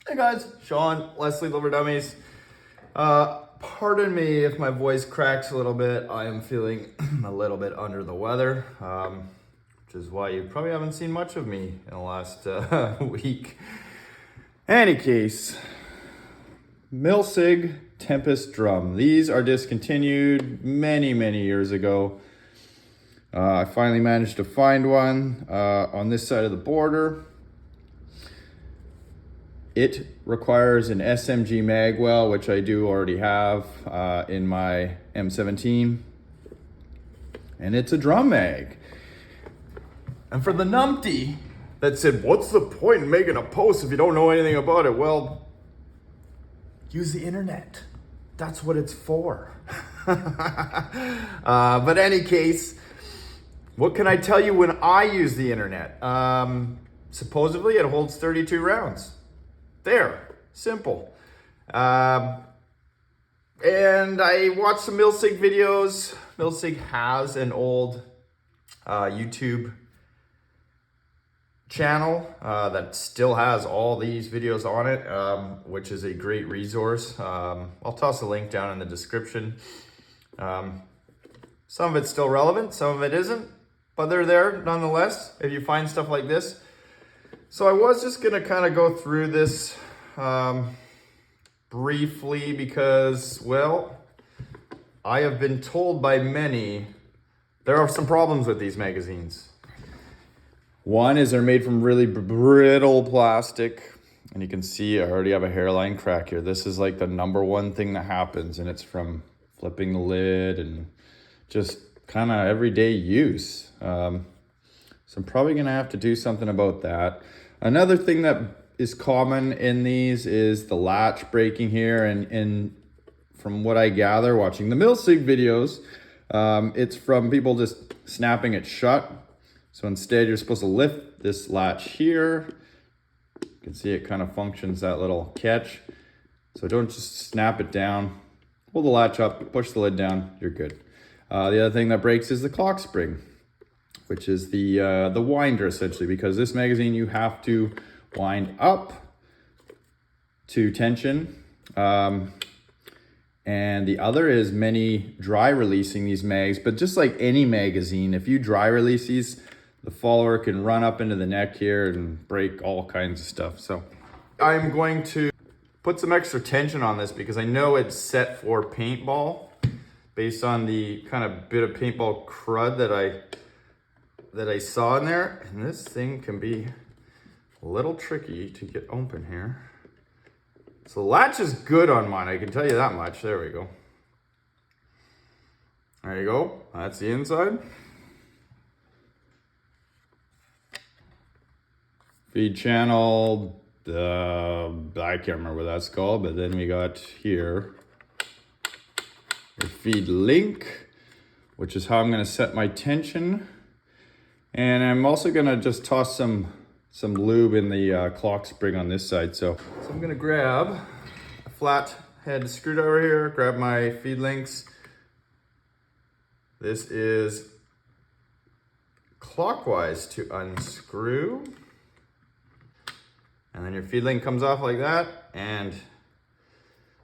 Hey guys, Sean, Leslie, Liver Dummies. Pardon me if my voice cracks a little bit. I am feeling a little bit under the weather, which is why you probably haven't seen much of me in the last week. Any case, Milsig Tempest drum. These are discontinued many years ago. I finally managed to find one on this side of the border. It requires an SMG mag well, which I do already have in my M17. And it's a drum mag. And for the numpty that said, what's the point in making a post if you don't know anything about it? Well, use the internet. That's what it's for. But any case, what can I tell you when I use the internet? Supposedly it holds 32 rounds. There, simple. And I watched some Milsig videos. Milsig has an old YouTube channel that still has all these videos on it, which is a great resource. I'll toss a link down in the description. Some of it's still relevant, some of it isn't, but they're there nonetheless if you find stuff like this. So I was just gonna kind of go through this briefly because, well, I have been told by many there are some problems with these magazines. One is they're made from really brittle plastic, and you can see I already have a hairline crack here. This is like the number one thing that happens, and it's from flipping the lid and just kind of everyday use. So I'm probably gonna have to do something about that. Another thing that is common in these is the latch breaking here, and from what I gather watching the Milsig videos, it's from people just snapping it shut. So instead you're supposed to lift this latch here. You can see it kind of functions that little catch. So don't just snap it down. Pull the latch up, push the lid down, you're good. The other thing that breaks is the clock spring, which is the winder essentially, because this magazine you have to wind up to tension. And the other is many dry releasing these mags, but just like any magazine, if you dry release these, the follower can run up into the neck here and break all kinds of stuff. So I'm going to put some extra tension on this because I know it's set for paintball based on the kind of bit of paintball crud that I saw in there. And this thing can be a little tricky to get open here. So the latch is good on mine, I can tell you that much. There we go. There you go, that's the inside. Feed channel, I can't remember what that's called, but then we got here the feed link, which is how I'm gonna set my tension. And I'm also gonna just toss some lube in the clock spring on this side. So I'm gonna grab a flat head screwdriver here, grab my feed links. This is clockwise to unscrew. And then your feed link comes off like that, and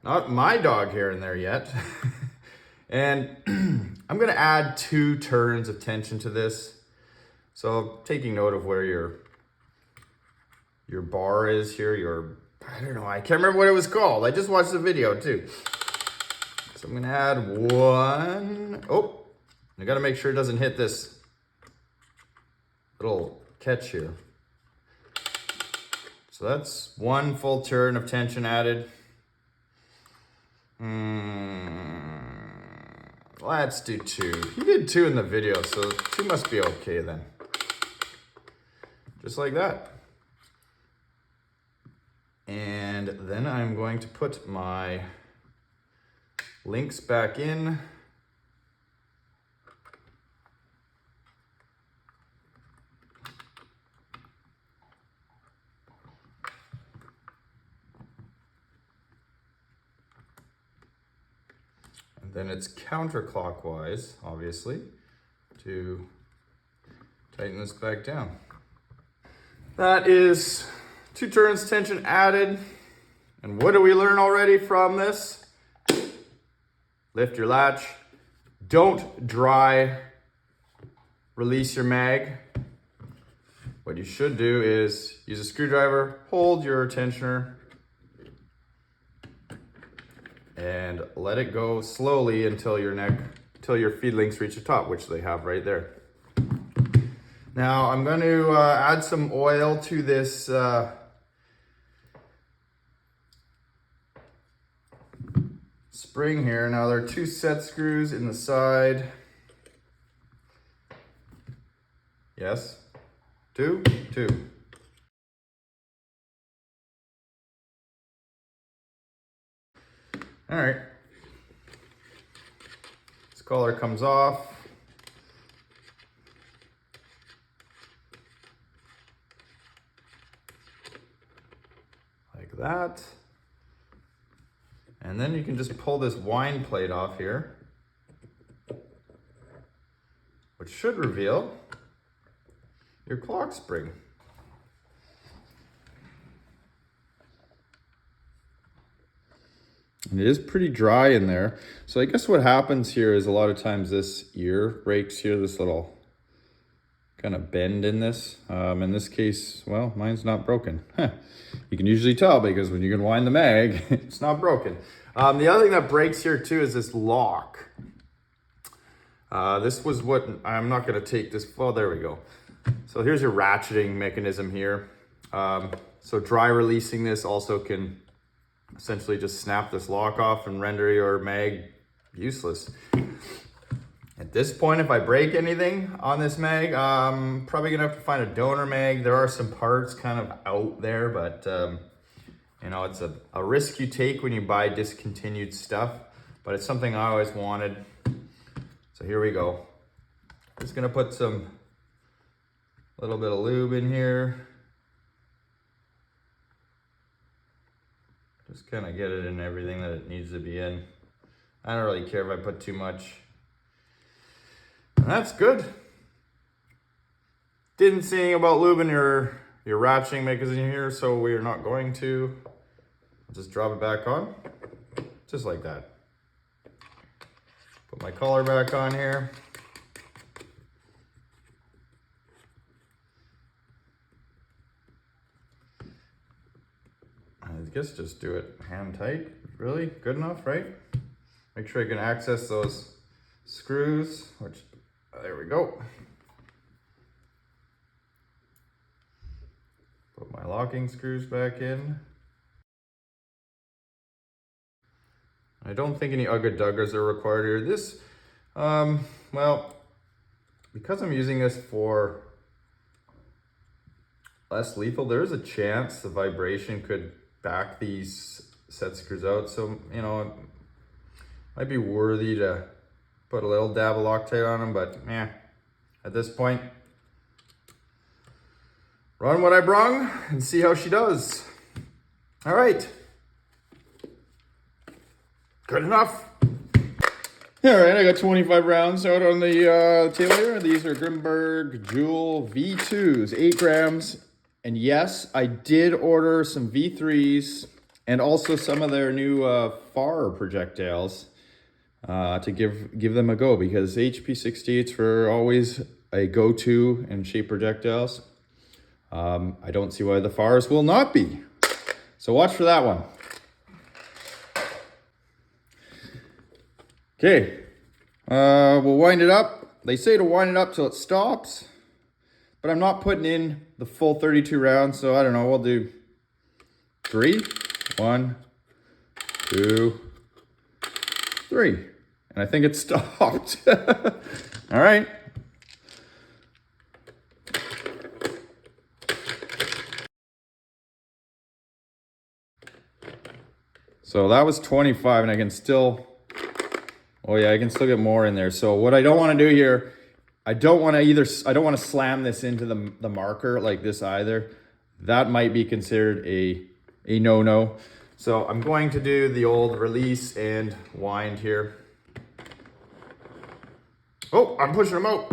not my dog hair in there yet. And I'm gonna add 2 turns of tension to this. So taking note of where your bar is here, I don't know, I can't remember what it was called. I just watched the video too. So I'm gonna add 1. Oh, I gotta make sure it doesn't hit this little catch here. So that's 1 full turn of tension added. Let's do 2. He did 2 in the video, so 2 must be okay then. Just like that. And then I'm going to put my links back in. And then it's counterclockwise, obviously, to tighten this back down. That is 2 turns tension added. And what do we learn already from this? Lift your latch. Don't dry release your mag. What you should do is use a screwdriver, hold your tensioner, and let it go slowly until your feed links reach the top, which they have right there. Now I'm going to add some oil to this spring here. Now there are 2 set screws in the side. Yes, 2. All right, this collar comes off. Like that. And then you can just pull this wind plate off here, which should reveal your clock spring. And it is pretty dry in there. So I guess what happens here is a lot of times this ear breaks here, this little kind of bend in this. In this case, well, mine's not broken. You can usually tell because when you can wind the mag, it's not broken. The other thing that breaks here too is this lock. This was what, I'm not gonna take this, oh, there we go. So here's your ratcheting mechanism here. So dry releasing this also can essentially just snap this lock off and render your mag useless. At this point, if I break anything on this mag, I'm probably gonna have to find a donor mag. There are some parts kind of out there, but you know, it's a risk you take when you buy discontinued stuff, but it's something I always wanted. So here we go. Just gonna put a little bit of lube in here. Just kind of get it in everything that it needs to be in. I don't really care if I put too much. And that's good. Didn't see anything about lubing your ratcheting mechanism here, so we are not going to. Just drop it back on, just like that. Put my collar back on here. I guess just do it hand tight. Really good enough, right? Make sure you can access those screws, which, there we go. Put my locking screws back in. I don't think any ugga-duggers are required here. This, well, because I'm using this for less lethal, there is a chance the vibration could back these set screws out. So, you know, it might be worthy to put a little dab of Loctite on them, but at this point, run what I brung and see how she does. All right. Good enough. All right, I got 25 rounds out on the table here. These are Grimburg Jewel V2s, 8 grams. And yes, I did order some V3s and also some of their new FAR projectiles to give them a go, because HP68s were always a go-to in shape projectiles. I don't see why the FARs will not be. So watch for that one. Okay, we'll wind it up. They say to wind it up till it stops, but I'm not putting in the full 32 rounds, so I don't know, we'll do 3. 1, 2, 3. And I think it stopped. All right. So that was 25, and I can still, oh yeah, I can still get more in there. So what I don't want to do here, I don't want to slam this into the marker like this either. That might be considered a no-no. So I'm going to do the old release and wind here. Oh, I'm pushing them out.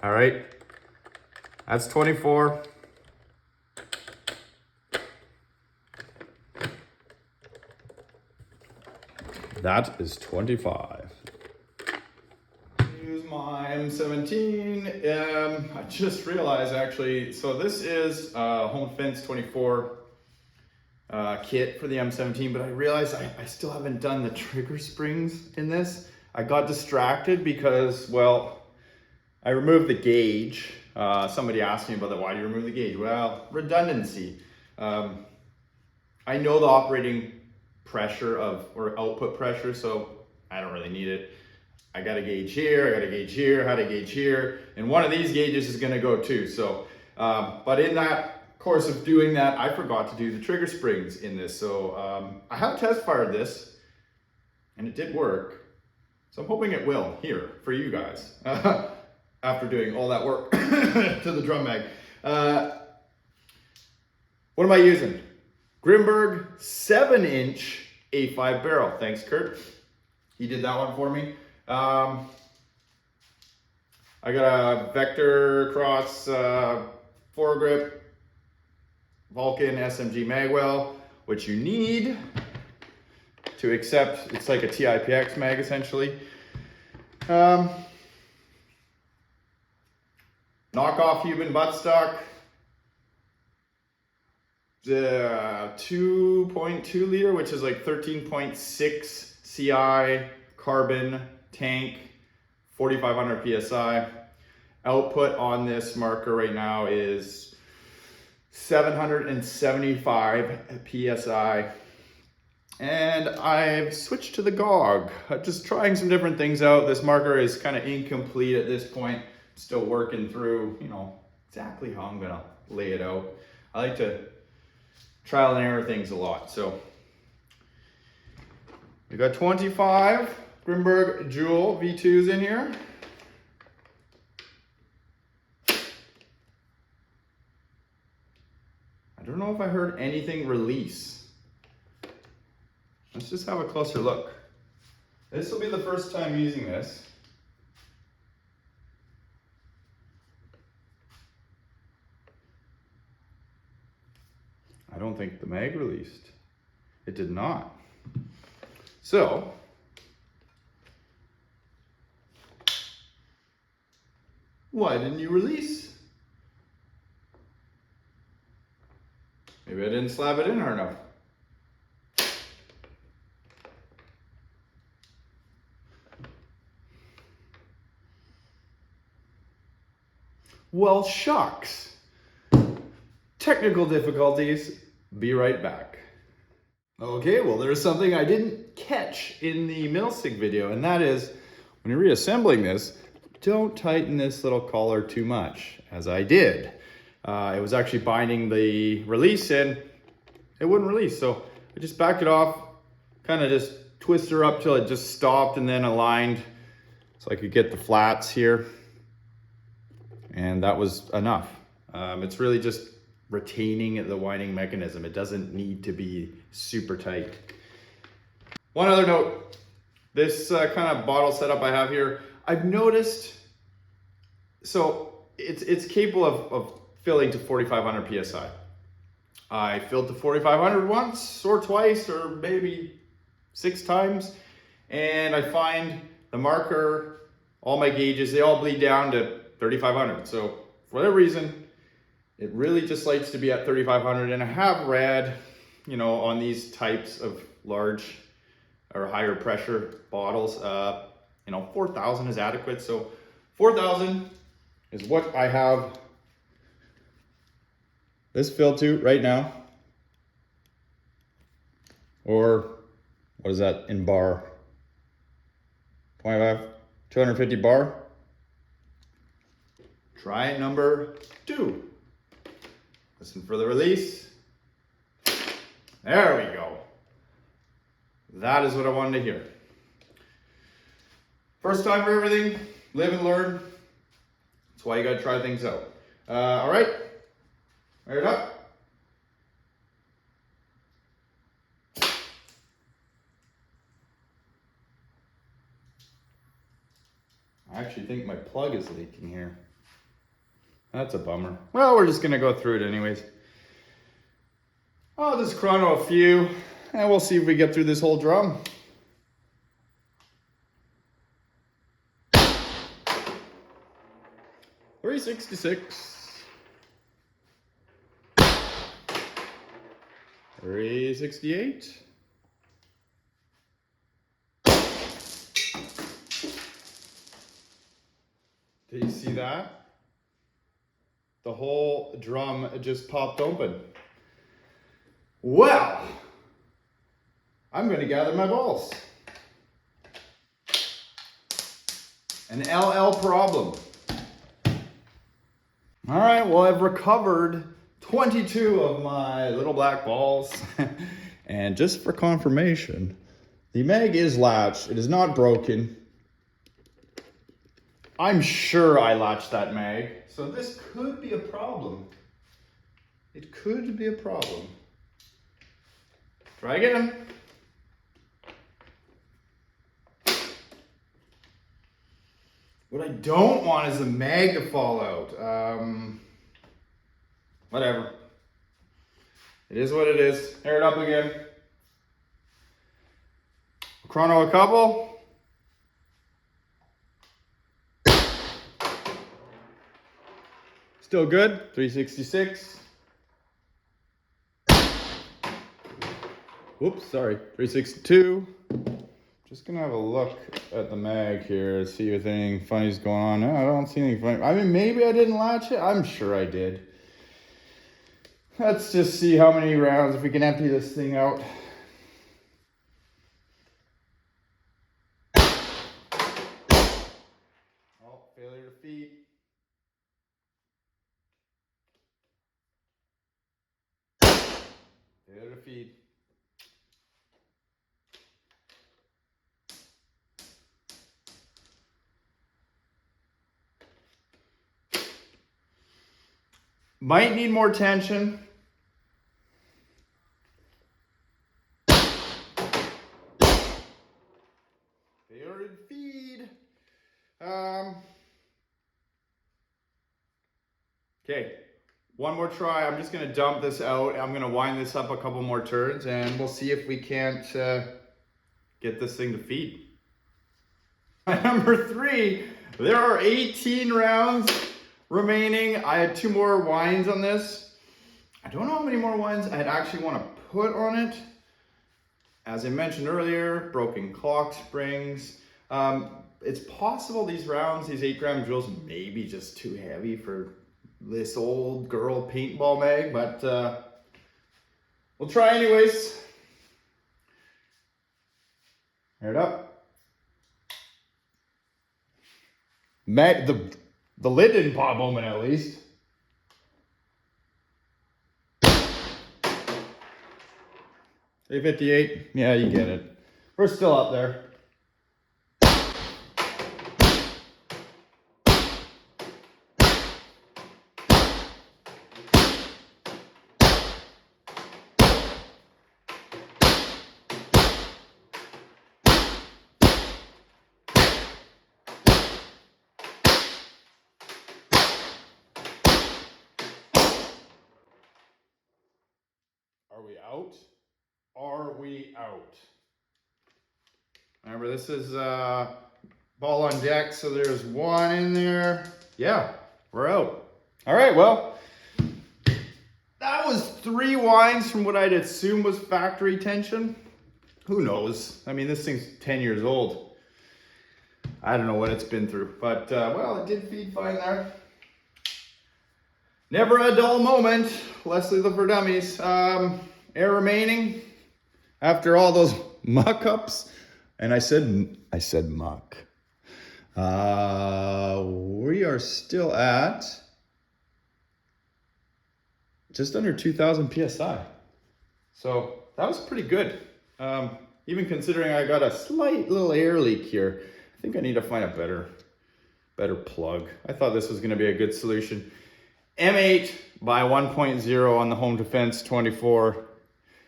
All right, that's 24. That is 25. Use my M17. I just realized actually, so this is Home Defense 24 kit for the M17, but I realized I still haven't done the trigger springs in this. I got distracted because, well, I removed the gauge. Somebody asked me about that. Why do you remove the gauge? Well, redundancy. I know the operating pressure or output pressure, so I don't really need it. I got a gauge here, I got a gauge here, had a gauge here, and one of these gauges is gonna go too. So, but in that course of doing that, I forgot to do the trigger springs in this. So I have test fired this, and it did work. So I'm hoping it will here for you guys after doing all that work to the drum mag. What am I using? Grimburg 7-inch A5 barrel. Thanks, Kurt. He did that one for me. I got a Vector Cross foregrip Valken SMG magwell, which you need to accept. It's like a TIPX mag essentially. Knockoff Cuban buttstock. The 2.2 liter, which is like 13.6 CI carbon tank, 4,500 PSI. Output on this marker right now is 775 PSI. And I've switched to the GOG. I'm just trying some different things out. This marker is kind of incomplete at this point. Still working through, you know, exactly how I'm gonna lay it out. I like to trial and error things a lot. So we got 25 Grimburg Jewel V2s in here. I don't know if I heard anything release. Let's just have a closer look. This will be the first time using this. I don't think the mag released. It did not. So, why didn't you release? Maybe I didn't slab it in hard enough. Well, shucks. Technical difficulties. Be right back. Okay, well, there's something I didn't catch in the Milsig video, and that is when you're reassembling this, don't tighten this little collar too much, as I did. It was actually binding the release and it wouldn't release. So I just backed it off, kind of just twisted her up till it just stopped and then aligned so I could get the flats here. And that was enough. It's really just retaining the winding mechanism. It doesn't need to be super tight. One other note, this kind of bottle setup I have here, I've noticed, so it's capable of filling to 4,500 PSI. I filled to 4,500 once or twice or maybe 6 times, and I find the marker, all my gauges, they all bleed down to 3,500. So for whatever reason, it really just likes to be at 3,500, and I have read, you know, on these types of large or higher pressure bottles, you know, 4,000 is adequate. So 4,000 is what I have this filled to right now. Or what is that in bar? 25, 250 bar. Try number 2. Listen for the release. There we go. That is what I wanted to hear. First time for everything, live and learn. That's why you gotta try things out. All right, fired up. I actually think my plug is leaking here. That's a bummer. Well, we're just gonna go through it anyways. I'll just chrono a few and we'll see if we get through this whole drum. 366. 368. Did you see that? The whole drum just popped open. Well, I'm going to gather my balls. An LL problem. All right, well, I've recovered 22 of my little black balls. And just for confirmation, the mag is latched. It is not broken. I'm sure I latched that mag. So this could be a problem. It could be a problem. Try again. What I don't want is the mag to fall out. Whatever. It is what it is. Air it up again. Chrono a couple. Still good. 366. Whoops, sorry. 362. Just gonna have a look at the mag here, see if anything funny's going on. No, I don't see anything funny. I mean, maybe I didn't latch it. I'm sure I did. Let's just see how many rounds, if we can empty this thing out. Oh, failure to feed. Failure to feed. Might need more tension. Failure to feed. Okay, one more try. I'm just gonna dump this out. I'm gonna wind this up a couple more turns and we'll see if we can't get this thing to feed. Number 3, there are 18 rounds remaining. I had 2 more winds on this. I don't know how many more winds I'd actually want to put on it. As I mentioned earlier, broken clock springs. It's possible these rounds, these 8-gram drills, may be just too heavy for this old girl paintball mag, but we'll try anyways. Air it up. The lid didn't pop open at least. $358. Yeah, you get it. We're still up there. Are we out? Are we out? Remember, this is ball on deck, so there's 1 in there. Yeah, we're out. All right, well, that was 3 winds from what I'd assume was factory tension. Who knows? I mean, this thing's 10 years old. I don't know what it's been through, but well, it did feed fine there. Never a dull moment. Leslie the for Dummies. Air remaining after all those muck-ups. And I said muck. We are still at just under 2,000 PSI. So that was pretty good. Even considering I got a slight little air leak here. I think I need to find a better plug. I thought this was gonna be a good solution. M8 by 1.0 on the Home Defense 24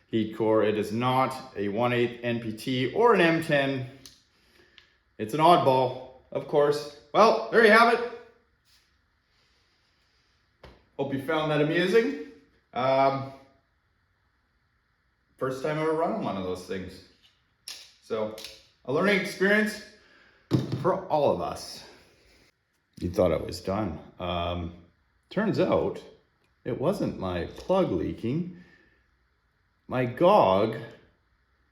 heat core. It is not a 1/8 NPT or an M10. It's an oddball, of course. Well, there you have it. Hope you found that amusing. First time ever running one of those things. So, a learning experience for all of us. You thought I was done. Turns out it wasn't my plug leaking. My GOG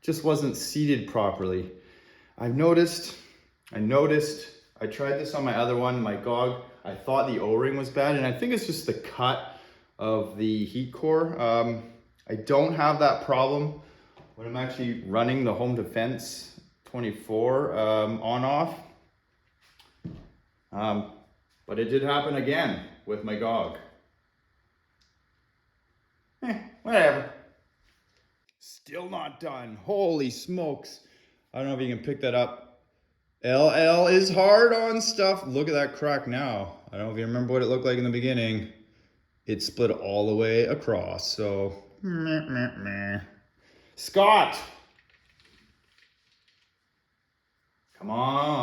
just wasn't seated properly. I noticed, I tried this on my other one, my GOG, I thought the O-ring was bad, and I think it's just the cut of the heat core. I don't have that problem when I'm actually running the Home Defense 24 on off. But it did happen again with my GOG. Whatever. Still not done. Holy smokes. I don't know if you can pick that up. LL is hard on stuff. Look at that crack now. I don't know if you remember what it looked like in the beginning. It split all the way across, so meh, meh, meh. Scott! Come on.